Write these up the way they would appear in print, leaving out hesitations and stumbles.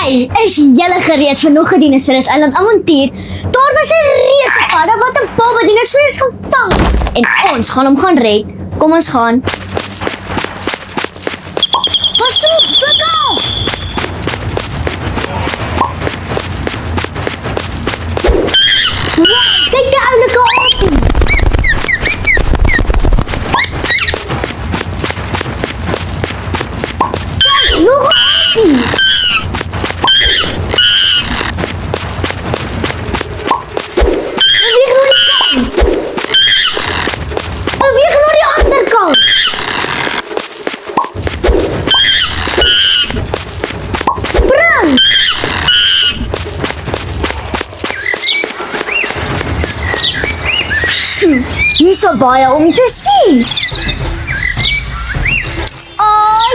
Hey, is julle gereed vir nog 'n dinosaurus eiland avontuur? Daar was 'n reuse padda wat 'n baba dinosaurus gevang en ons gaan hom gaan red. Kom ons gaan. Pas toe, druk af! Kyk die oulike aapie! Kijk, nog 'n aapie! Hier is so baie om te sien.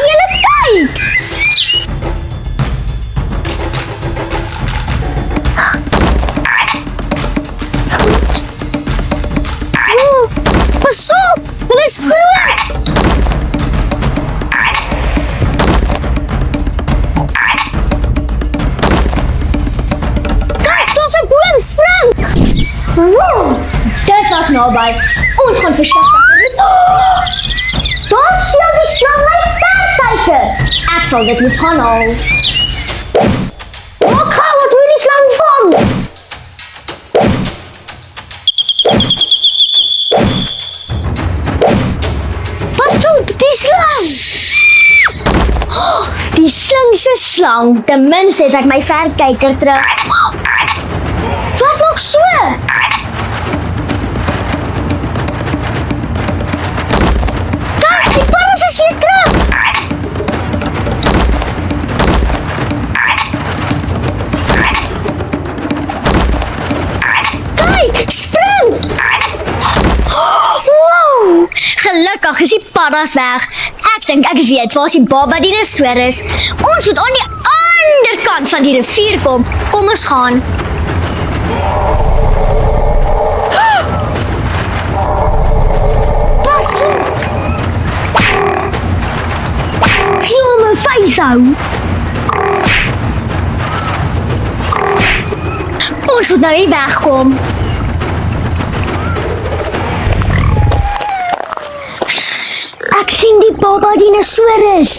Julle kyk! Pas op! Hulle is groot! Kyk, daar's 'n boomslang! Dit was naby. Ons gaan versigtig. Daar sien die slang my verkyker. Ek sal dit moet gaan haal. Wat wil die slang vang? Pas op, die slang! Die slang se slang. Ten minste het ek my verkyker terug. Wat nog so? Is hier terug! Kijk, spring! Wow! Gelukkig is die paddas weg. Ek dink ek weet waar die baba dinosaurus is. Ons moet aan die ander kant van die rivier kom. Kom ons gaan. Hou. Ons moet nou hier wegkom. Ek sien die baba dinosaurus.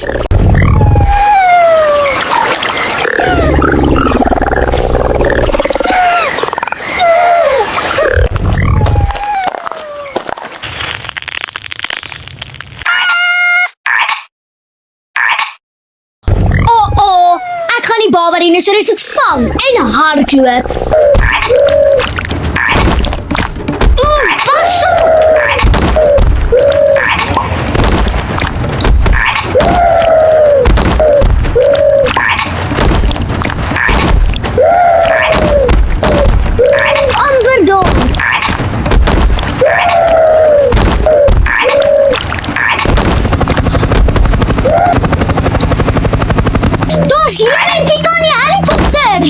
Baba dinosaurus het vang en hardloop. Pas op! Amper Daar's Lenny aan die helikopter!